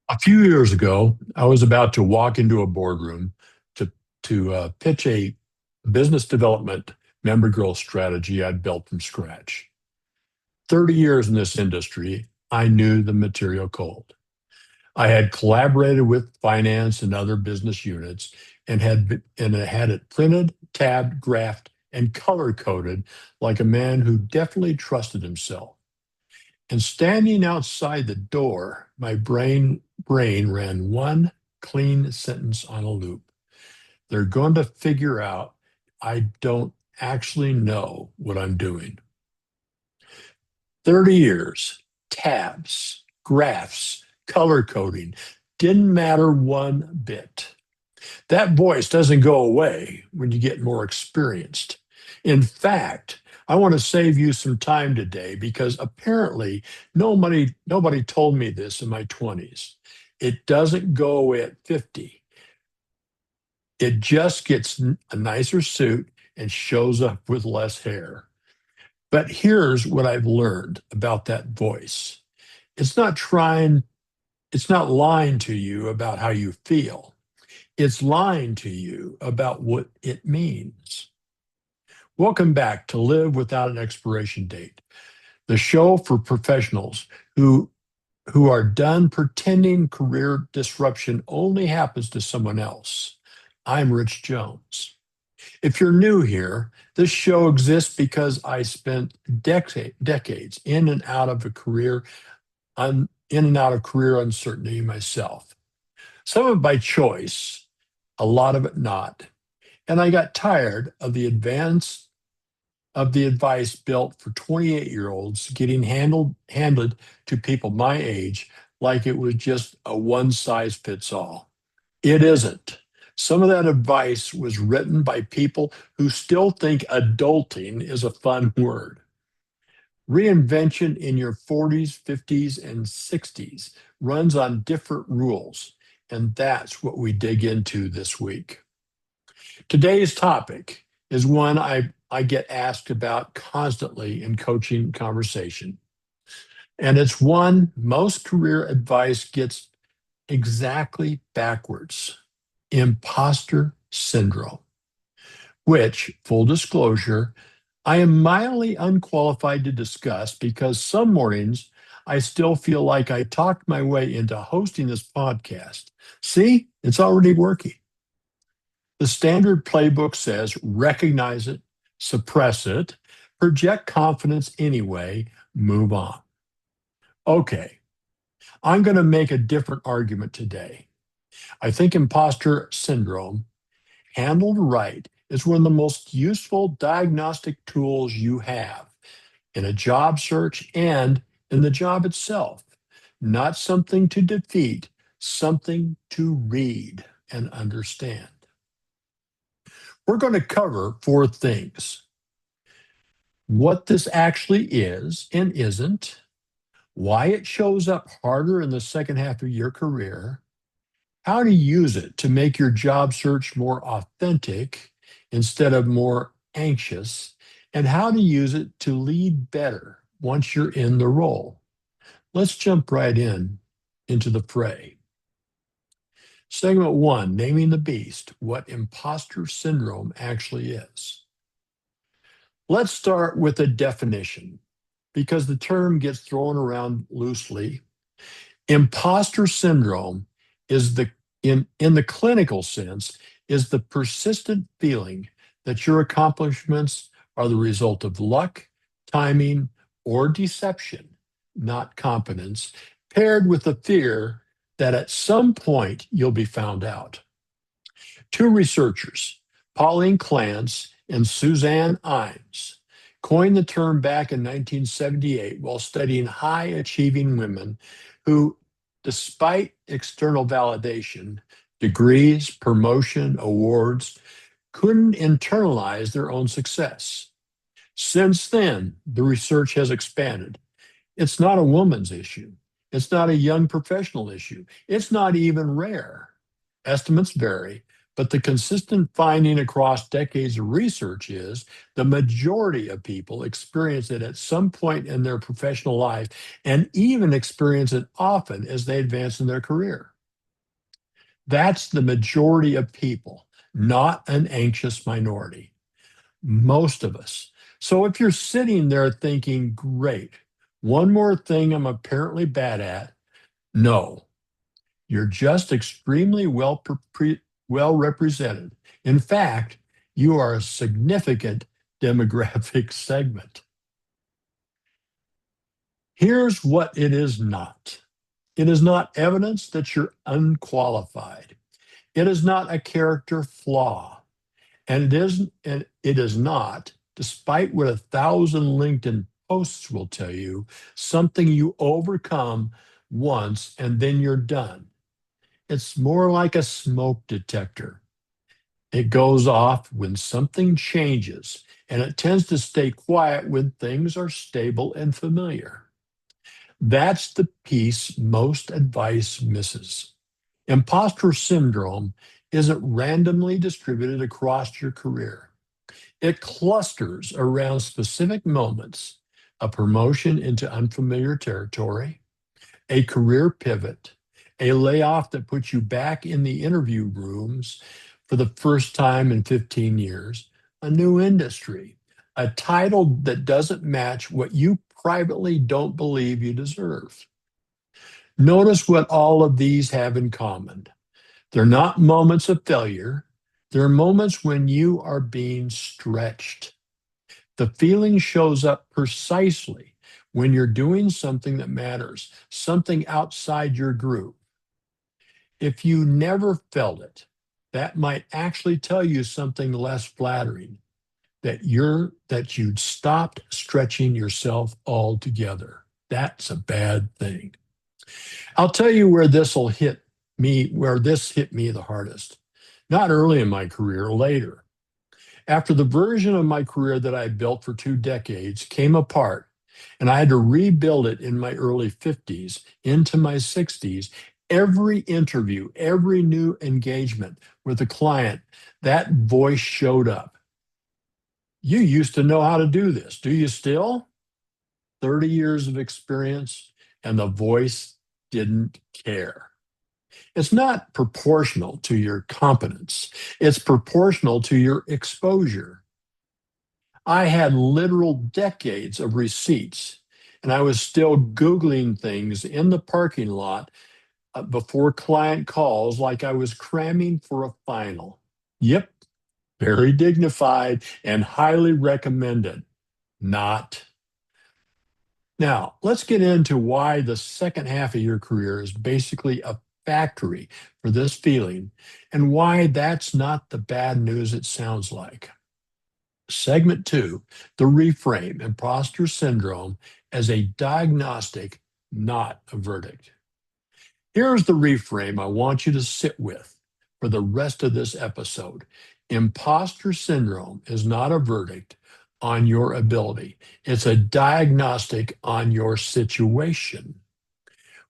A few years ago, I was about to walk into a boardroom to pitch a business development member growth strategy I'd built from scratch. 30 years in this industry, I knew the material cold. I had collaborated with finance and other business units and had it printed, tabbed, graphed, and color coded like a man who definitely trusted himself. And standing outside the door, my brain ran one clean sentence on a loop. They're going to figure out I don't actually know what I'm doing. 30 years, tabs, graphs, color coding didn't matter one bit. That voice doesn't go away when you get more experienced. In fact, I want to save you some time today because apparently nobody told me this in my 20s. It doesn't go away at 50. It just gets a nicer suit and shows up with less hair. But here's what I've learned about that voice. It's not trying, it's not lying to you about how you feel. It's lying to you about what it means. Welcome back to Live Without an Expiration Date, the show for professionals who are done pretending career disruption only happens to someone else. I'm Rich Jones. If you're new here, this show exists because I spent decades in and out of career uncertainty myself. Some of it by choice, a lot of it not. And I got tired of the advice built for 28-year-olds getting handed to people my age like it was just a one size fits all. It isn't. Some of that advice was written by people who still think adulting is a fun word. Reinvention in your 40s, 50s, and 60s runs on different rules, and that's what we dig into this week. Today's topic is one I get asked about constantly in coaching conversation. And it's one most career advice gets exactly backwards: imposter syndrome, which, full disclosure, I am mildly unqualified to discuss because some mornings I still feel like I talked my way into hosting this podcast. See, it's already working. The standard playbook says recognize it, suppress it, project confidence anyway, move on. Okay, I'm going to make a different argument today. I think imposter syndrome, handled right, is one of the most useful diagnostic tools you have in a job search and in the job itself. Not something to defeat, something to read and understand. We're going to cover four things: what this actually is and isn't, why it shows up harder in the second half of your career, how to use it to make your job search more authentic instead of more anxious, and how to use it to lead better once you're in the role. Let's jump right into the fray. Segment one, naming the beast, what imposter syndrome actually is. Let's start with a definition because the term gets thrown around loosely. Imposter syndrome is in the clinical sense, is the persistent feeling that your accomplishments are the result of luck, timing, or deception, not competence, paired with the fear that at some point you'll be found out. Two researchers, Pauline Clance and Suzanne Imes, coined the term back in 1978 while studying high achieving women who, despite external validation, degrees, promotion, awards, couldn't internalize their own success. Since then, the research has expanded. It's not a woman's issue. It's not a young professional issue. It's not even rare. Estimates vary, But the consistent finding across decades of research is the majority of people experience it at some point in their professional life and even experience it often as they advance in their career. That's the majority of people, not an anxious minority. Most of us. So if you're sitting there thinking, great, one more thing I'm apparently bad at, no, you're just extremely well represented. In fact, you are a significant demographic segment. Here's what it is not. It is not evidence that you're unqualified. It is not a character flaw. And it is not, despite what 1,000 LinkedIn posts will tell you, something you overcome once and then you're done. It's more like a smoke detector. It goes off when something changes, and it tends to stay quiet when things are stable and familiar. That's the piece most advice misses. Imposter syndrome isn't randomly distributed across your career. It clusters around specific moments: a promotion into unfamiliar territory, a career pivot, a layoff that puts you back in the interview rooms for the first time in 15 years, a new industry, a title that doesn't match what you privately don't believe you deserve. Notice what all of these have in common. They're not moments of failure. They're moments when you are being stretched. The feeling shows up precisely when you're doing something that matters, something outside your group. If you never felt it, that might actually tell you something less flattering, that you'd stopped stretching yourself altogether. That's a bad thing. I'll tell you where this hit me the hardest. Not early in my career, later. After the version of my career that I built for 2 decades came apart, and I had to rebuild it in my early 50s into my 60s, every interview, every new engagement with a client, that voice showed up. You used to know how to do this. Do you still? 30 years of experience, and the voice didn't care. It's not proportional to your competence, it's proportional to your exposure. I had literal decades of receipts, and I was still Googling things in the parking lot before client calls like I was cramming for a final. Yep, very dignified and highly recommended. Not. Now, let's get into why the second half of your career is basically a factory for this feeling and why that's not the bad news it sounds like. Segment two, the reframe imposter syndrome as a diagnostic, not a verdict. Here's the reframe I want you to sit with for the rest of this episode. Imposter syndrome is not a verdict on your ability, it's a diagnostic on your situation.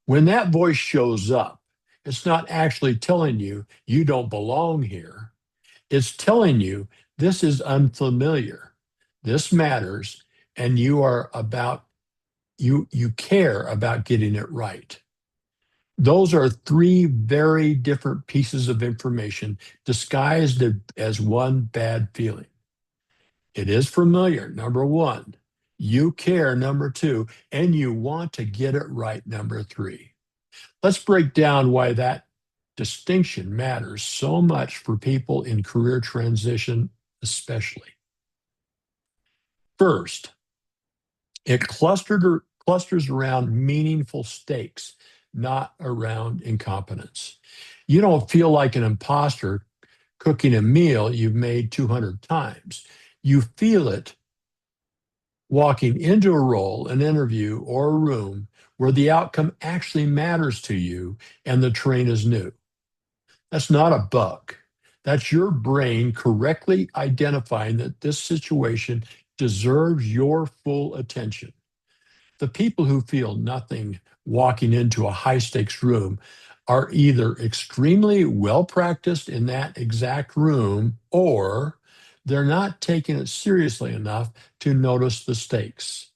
When that voice shows up, it's not actually telling you you don't belong here. It's telling you this is unfamiliar. This matters, and you care about getting it right. Those are three very different pieces of information disguised as one bad feeling. It is familiar, number one. You care, number two, and you want to get it right, number three. Let's break down why that distinction matters so much for people in career transition, especially. First, it clusters around meaningful stakes, not around incompetence. You don't feel like an imposter cooking a meal you've made 200 times. You feel it walking into a role, an interview, or a room where the outcome actually matters to you and the train is new. That's not a bug. That's your brain correctly identifying that this situation deserves your full attention. The people who feel nothing walking into a high stakes room are either extremely well practiced in that exact room or they're not taking it seriously enough to notice the stakes.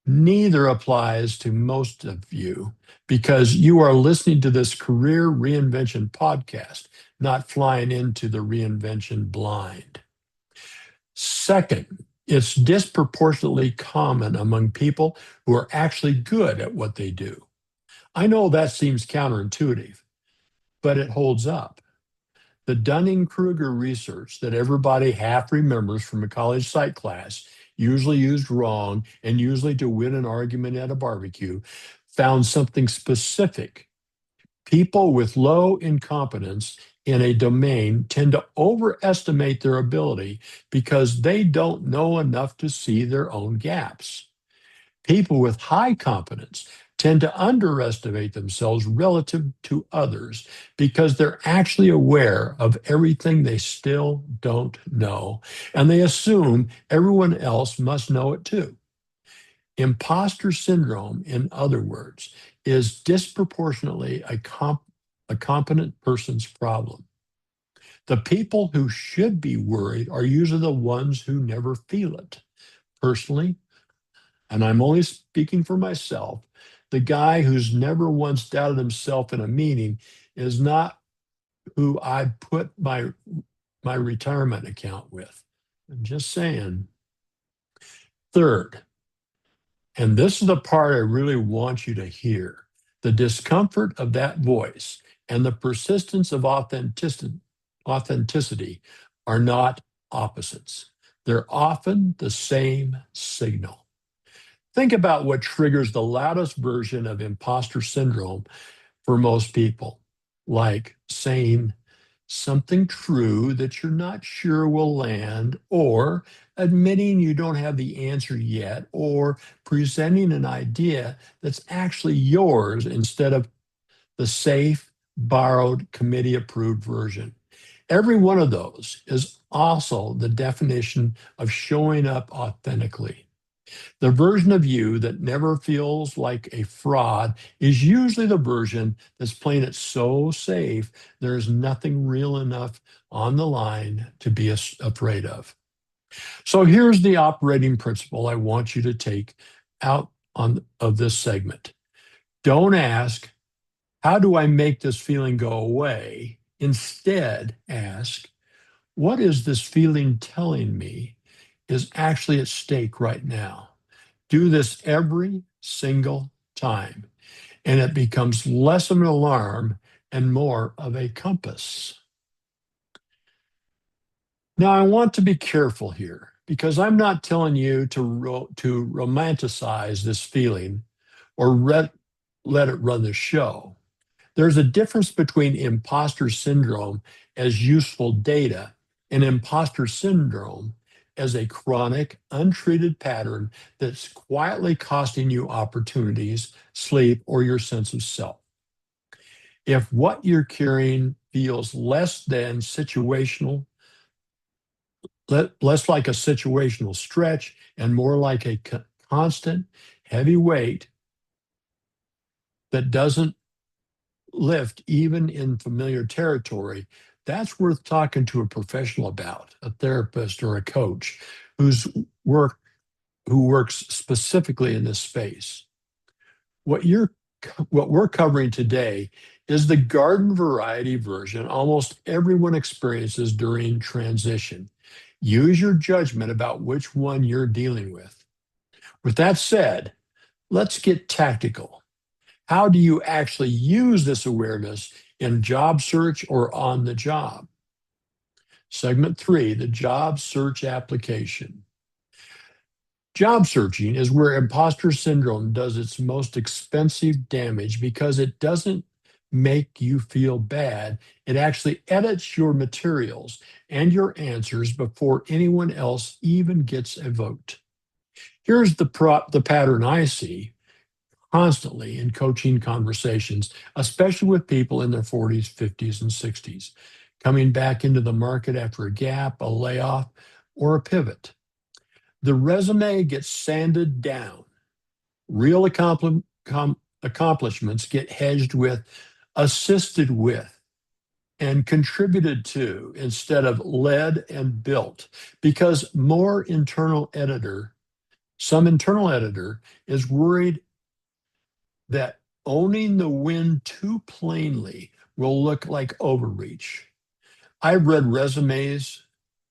Neither applies to most of you because you are listening to this career reinvention podcast, not flying into the reinvention blind. Second, it's disproportionately common among people who are actually good at what they do. I know that seems counterintuitive, but it holds up. The Dunning-Kruger research that everybody half remembers from a college psych class, usually used wrong and usually to win an argument at a barbecue, found something specific. People with low incompetence in a domain tend to overestimate their ability because they don't know enough to see their own gaps. People with high competence tend to underestimate themselves relative to others because they're actually aware of everything they still don't know, and they assume everyone else must know it too. Imposter syndrome, in other words, is disproportionately a competent person's problem. The people who should be worried are usually the ones who never feel it. Personally, and I'm only speaking for myself, the guy who's never once doubted himself in a meeting is not who I put my retirement account with. I'm just saying. Third, and this is the part I really want you to hear, the discomfort of that voice and the persistence of authenticity are not opposites. They're often the same signal. Think about what triggers the loudest version of imposter syndrome for most people, like saying something true that you're not sure will land, or admitting you don't have the answer yet, or presenting an idea that's actually yours instead of the safe, borrowed, committee approved version. Every one of those is also the definition of showing up authentically. The version of you that never feels like a fraud is usually the version that's playing it so safe there is nothing real enough on the line to be afraid of. So here's the operating principle I want you to take out of this segment. Don't ask, how do I make this feeling go away? Instead, ask, what is this feeling telling me is actually at stake right now? Do this every single time, and it becomes less of an alarm and more of a compass. Now, I want to be careful here because I'm not telling you to romanticize this feeling or let it run the show. There's a difference between imposter syndrome as useful data and imposter syndrome as a chronic, untreated pattern that's quietly costing you opportunities, sleep, or your sense of self. If what you're carrying feels less than situational, less like a situational stretch and more like a constant, heavy weight that doesn't lift even in familiar territory, that's worth talking to a professional about, a therapist or a coach whose work who works specifically in this space. What you're what we're covering today is the garden variety version almost everyone experiences during transition. Use your judgment about which one you're dealing with. With that said, let's get tactical. How do you actually use this awareness in job search or on the job? Segment 3, the job search application. Job searching is where imposter syndrome does its most expensive damage because it doesn't make you feel bad. It actually edits your materials and your answers before anyone else even gets a vote. Here's the pattern I see constantly in coaching conversations, especially with people in their 40s, 50s, and 60s, coming back into the market after a gap, a layoff, or a pivot. The resume gets sanded down. Real accomplishments get hedged with assisted with, and contributed to instead of led and built, because some internal editor is worried that owning the win too plainly will look like overreach. I've read resumes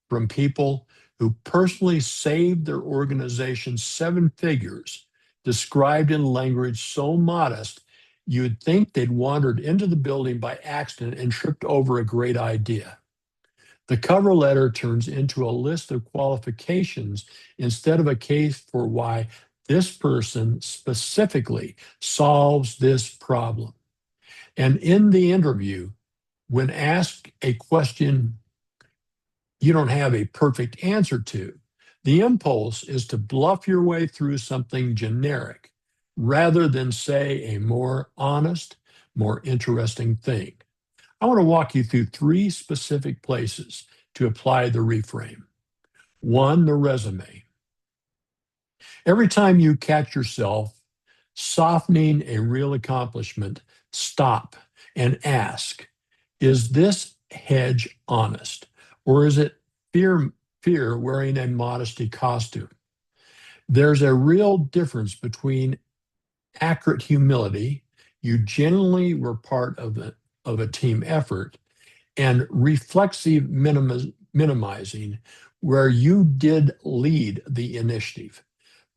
from people who personally saved their organization seven figures, described in language so modest you'd think they'd wandered into the building by accident and tripped over a great idea. The cover letter turns into a list of qualifications instead of a case for why this person specifically solves this problem. And in the interview, when asked a question you don't have a perfect answer to, the impulse is to bluff your way through something generic rather than say a more honest, more interesting thing. I want to walk you through three specific places to apply the reframe. One, the resume. Every time you catch yourself softening a real accomplishment, stop and ask, is this hedge honest? Or is it fear wearing a modesty costume? There's a real difference between accurate humility, you genuinely were part of a team effort, and reflexive minimizing, where you did lead the initiative,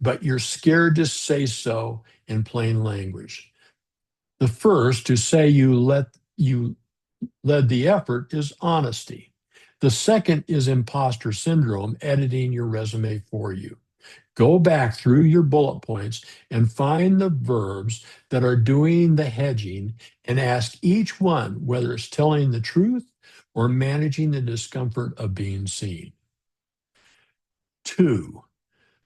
but you're scared to say so in plain language. The first, to say you led the effort, is honesty. The second is imposter syndrome, editing your resume for you. Go back through your bullet points and find the verbs that are doing the hedging and ask each one whether it's telling the truth or managing the discomfort of being seen. Two,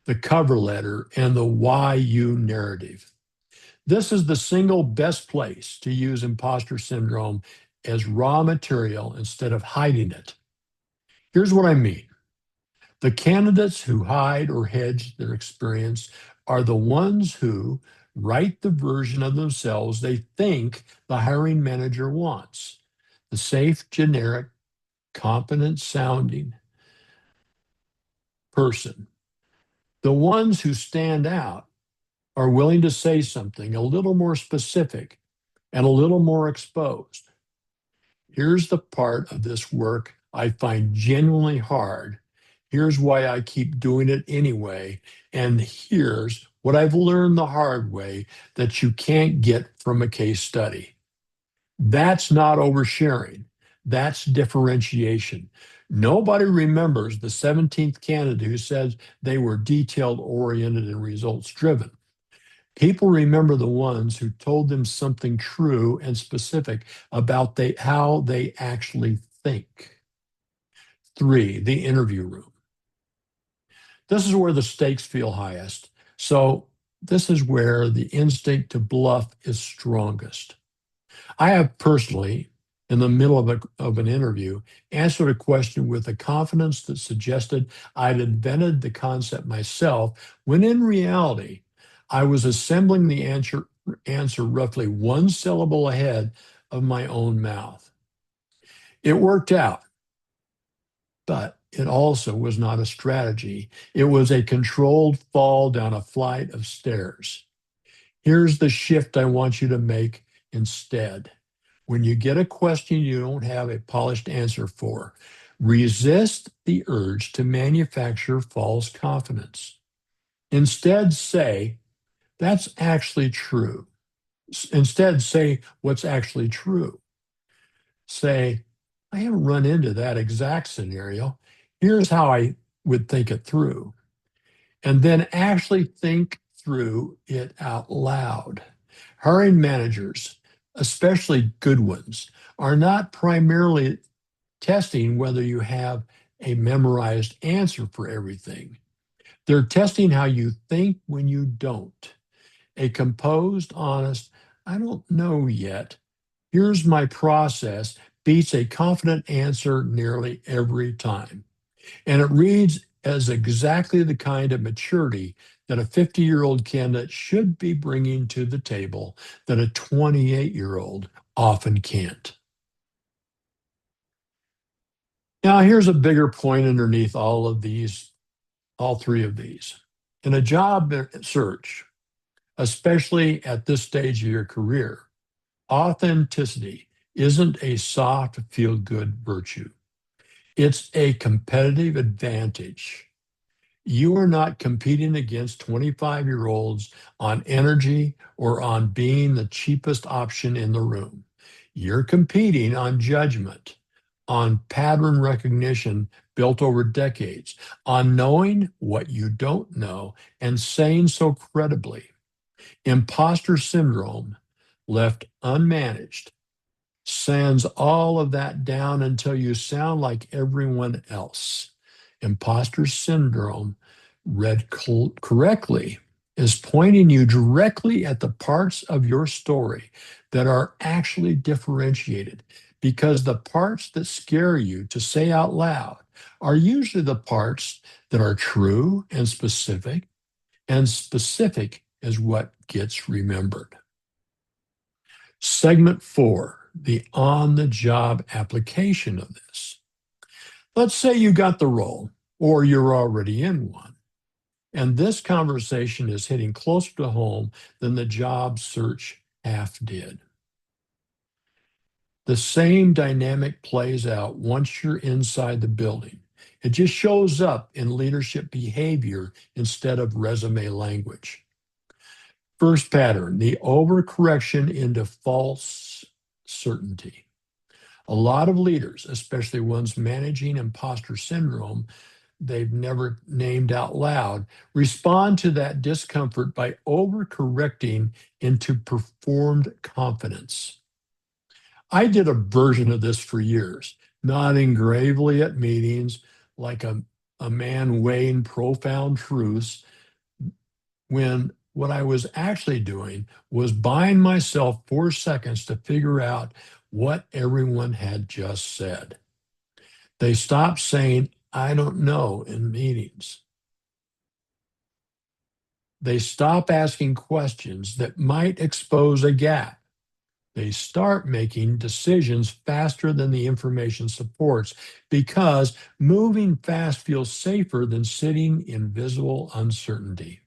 the cover letter and the why you narrative. This is the single best place to use imposter syndrome as raw material instead of hiding it. Here's what I mean. The candidates who hide or hedge their experience are the ones who write the version of themselves they think the hiring manager wants. The safe, generic, competent sounding person. The ones who stand out are willing to say something a little more specific and a little more exposed. Here's the part of this work I find genuinely hard. Here's why I keep doing it anyway. And here's what I've learned the hard way that you can't get from a case study. That's not oversharing. That's differentiation. Nobody remembers the 17th candidate who says they were detailed oriented and results driven. People remember the ones who told them something true and specific about how they actually think. Three, the interview room. This is where the stakes feel highest. So this is where the instinct to bluff is strongest. I have personally, in the middle of an interview, answered a question with a confidence that suggested I'd invented the concept myself, when in reality, I was assembling the answer roughly one syllable ahead of my own mouth. It worked out, but it also was not a strategy. It was a controlled fall down a flight of stairs. Here's the shift I want you to make instead. When you get a question you don't have a polished answer for, resist the urge to manufacture false confidence. Instead, say, that's actually true. Instead, say what's actually true. Say, I haven't run into that exact scenario. Here's how I would think it through. And then actually think through it out loud. Hiring managers, especially good ones, are not primarily testing whether you have a memorized answer for everything. They're testing how you think when you don't. A composed, honest, I don't know yet, here's my process, beats a confident answer nearly every time. And it reads as exactly the kind of maturity that a 50-year-old candidate should be bringing to the table that a 28-year-old often can't. Now, here's a bigger point underneath all of these, all three of these. In a job search, especially at this stage of your career, authenticity isn't a soft, feel good virtue. It's a competitive advantage. You are not competing against 25-year-olds on energy or on being the cheapest option in the room. You're competing on judgment, on pattern recognition built over decades, on knowing what you don't know and saying so credibly. Imposter syndrome, left unmanaged, sands all of that down until you sound like everyone else. Imposter syndrome, read correctly, is pointing you directly at the parts of your story that are actually differentiated, because the parts that scare you to say out loud are usually the parts that are true and specific is what gets remembered. Segment 4, the on-the-job application of this. Let's say you got the role, or you're already in one, and this conversation is hitting closer to home than the job search half did. The same dynamic plays out once you're inside the building. It just shows up in leadership behavior instead of resume language. First pattern, the overcorrection into false certainty. A lot of leaders, especially ones managing imposter syndrome they've never named out loud, respond to that discomfort by overcorrecting into performed confidence. I did a version of this for years, nodding gravely at meetings like a man weighing profound truths, when what I was actually doing was buying myself 4 seconds to figure out what everyone had just said. They stopped saying, "I don't know," in meetings. They stop asking questions that might expose a gap. They start making decisions faster than the information supports, because moving fast feels safer than sitting in visible uncertainty.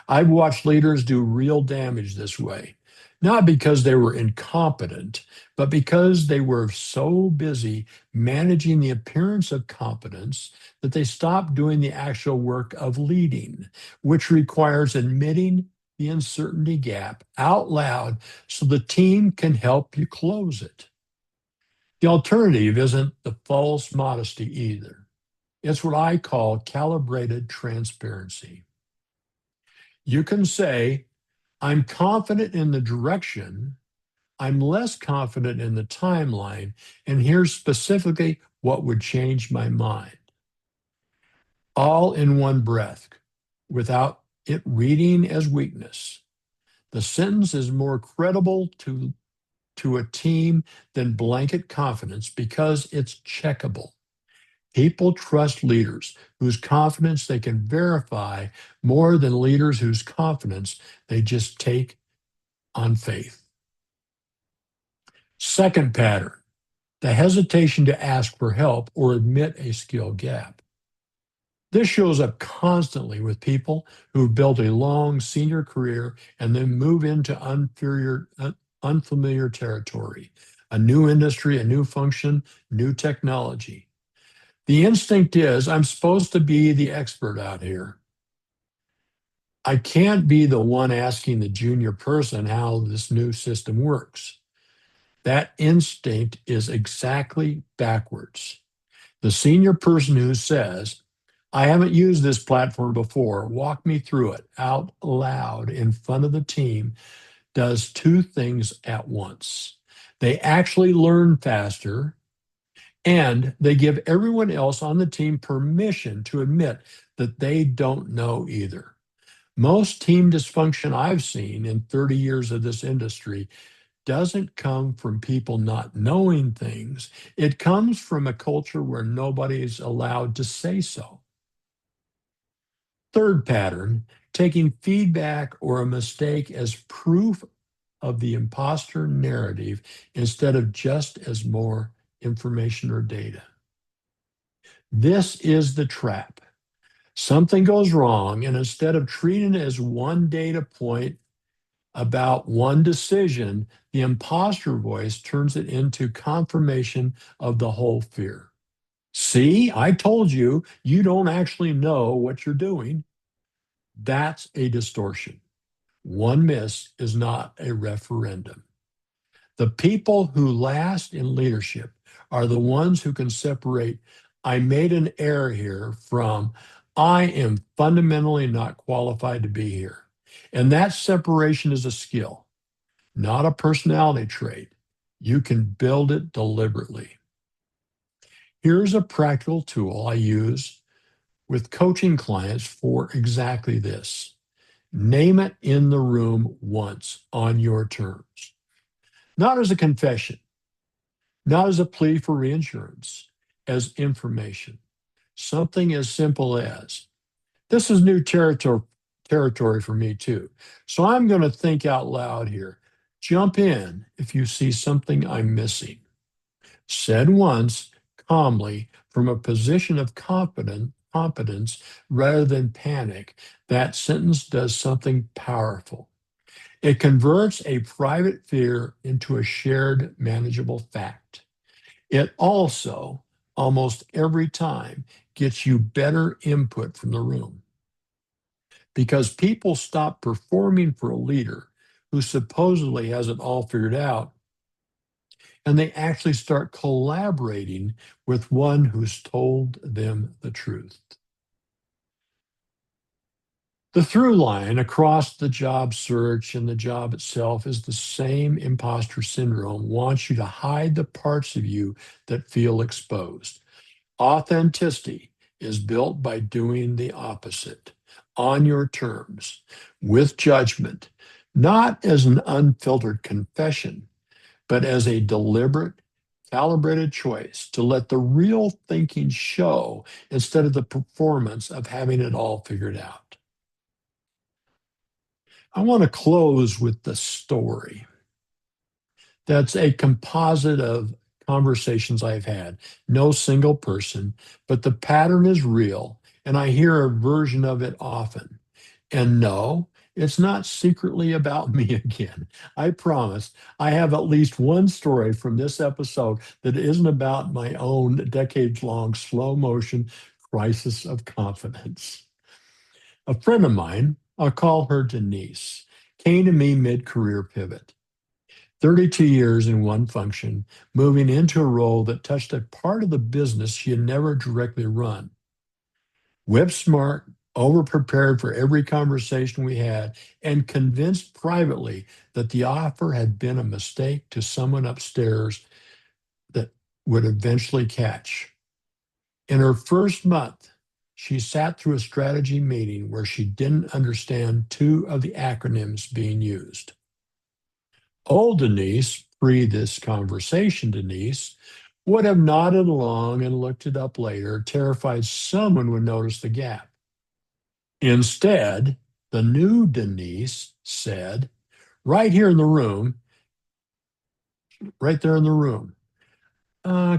I've watched leaders do real damage this way, not because they were incompetent, but because they were so busy managing the appearance of competence that they stopped doing the actual work of leading, which requires admitting the uncertainty gap out loud so the team can help you close it. The alternative isn't the false modesty either. It's what I call calibrated transparency. You can say, "I'm confident in the direction, I'm less confident in the timeline, and here's specifically what would change my mind." All in one breath, without it reading as weakness. The sentence is more credible to a team than blanket confidence because it's checkable. People trust leaders whose confidence they can verify more than leaders whose confidence they just take on faith. Second pattern, the hesitation to ask for help or admit a skill gap. This shows up constantly with people who've built a long senior career and then move into unfamiliar territory, a new industry, a new function, new technology. The instinct is, "I'm supposed to be the expert out here. I can't be the one asking the junior person how this new system works." That instinct is exactly backwards. The senior person who says, "I haven't used this platform before, walk me through it," out loud in front of the team, does two things at once. They actually learn faster, and they give everyone else on the team permission to admit that they don't know either. Most team dysfunction I've seen in 30 years of this industry doesn't come from people not knowing things. It comes from a culture where nobody's allowed to say so. Third pattern, taking feedback or a mistake as proof of the imposter narrative instead of just as more information or data. This is the trap. Something goes wrong, and instead of treating it as one data point about one decision, the imposter voice turns it into confirmation of the whole fear. See, I told you, you don't actually know what you're doing. That's a distortion. One miss is not a referendum. The people who last in leadership are the ones who can separate, I made an error here, from, I am fundamentally not qualified to be here. And that separation is a skill, not a personality trait. You can build it deliberately. Here's a practical tool I use with coaching clients for exactly this. Name it in the room once on your terms, not as a confession, not as a plea for reinsurance, as information. Something as simple as, this is new territory for me too. So I'm going to think out loud here. Jump in if you see something I'm missing. Said once, calmly, from a position of competence rather than panic, that sentence does something powerful. It converts a private fear into a shared, manageable fact. It also, almost every time, gets you better input from the room because people stop performing for a leader who supposedly has it all figured out, and they actually start collaborating with one who's told them the truth. The through line across the job search and the job itself is the same. Imposter syndrome wants you to hide the parts of you that feel exposed. Authenticity is built by doing the opposite on your terms, with judgment, not as an unfiltered confession, but as a deliberate, calibrated choice to let the real thinking show instead of the performance of having it all figured out. I want to close with the story. That's a composite of conversations I've had, no single person, but the pattern is real, and I hear a version of it often. And no, it's not secretly about me again. I promise I have at least one story from this episode that isn't about my own decades-long slow motion crisis of confidence. A friend of mine, I'll call her Denise, came to me mid-career pivot. 32 years in one function, moving into a role that touched a part of the business she had never directly run. Whip smart, over-prepared for every conversation we had, and convinced privately that the offer had been a mistake to someone upstairs that would eventually catch. In her first month, she sat through a strategy meeting where she didn't understand two of the acronyms being used. Old Denise, pre this conversation Denise, would have nodded along and looked it up later, terrified someone would notice the gap. Instead, the new Denise said, right here in the room, right there in the room,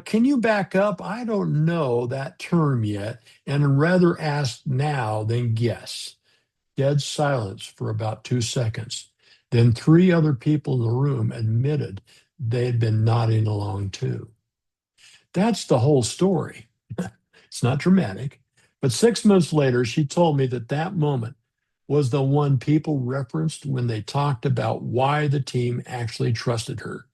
can you back up? I don't know that term yet, and rather ask now than guess. Dead silence for about 2 seconds. Then three other people in the room admitted they had been nodding along too. That's the whole story. It's not dramatic, but 6 months later, she told me that that moment was the one people referenced when they talked about why the team actually trusted her.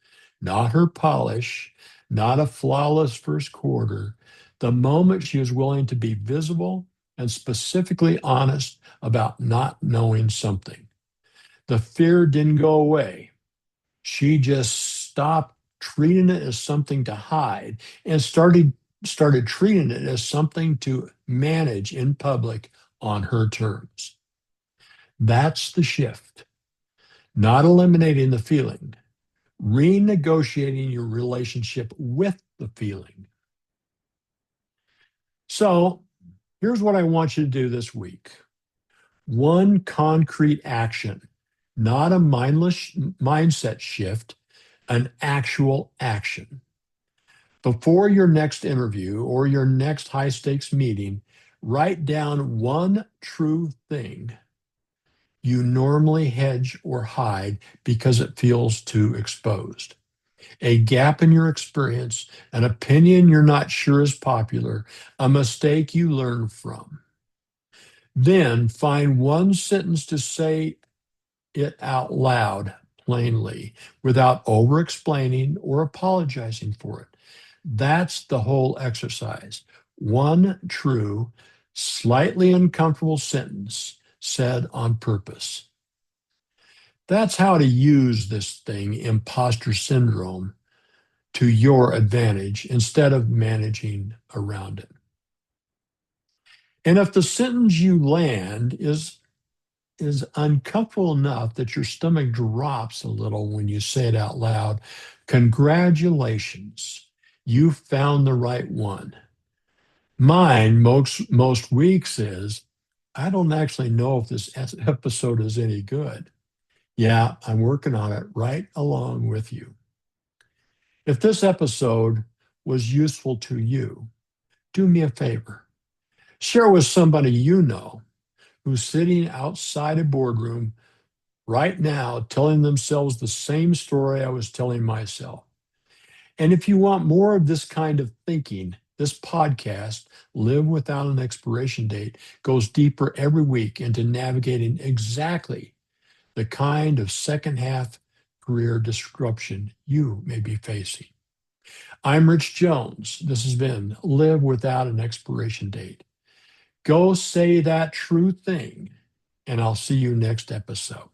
Not her polish, not a flawless first quarter, the moment she was willing to be visible and specifically honest about not knowing something. The fear didn't go away. She just stopped treating it as something to hide and started treating it as something to manage in public on her terms. That's the shift. Not eliminating the feeling, renegotiating your relationship with the feeling. So, here's what I want you to do this week. One concrete action not a mindless mindset shift, an actual action. Before your next interview or your next high stakes meeting, write down one true thing you normally hedge or hide because it feels too exposed. A gap in your experience, an opinion you're not sure is popular, a mistake you learn from. Then find one sentence to say it out loud, plainly, without over explaining or apologizing for it. That's the whole exercise. One true, slightly uncomfortable sentence said on purpose. That's how to use this thing, imposter syndrome, to your advantage instead of managing around it. And if the sentence you land is uncomfortable enough that your stomach drops a little when you say it out loud, congratulations, you found the right one. Mine most weeks is, I don't actually know if this episode is any good. Yeah, I'm working on it right along with you. If this episode was useful to you, do me a favor. Share with somebody you know who's sitting outside a boardroom right now telling themselves the same story I was telling myself. And if you want more of this kind of thinking, this podcast, Live Without an Expiration Date, goes deeper every week into navigating exactly the kind of second half career disruption you may be facing. I'm Rich Jones. This has been Live Without an Expiration Date. Go say that true thing, and I'll see you next episode.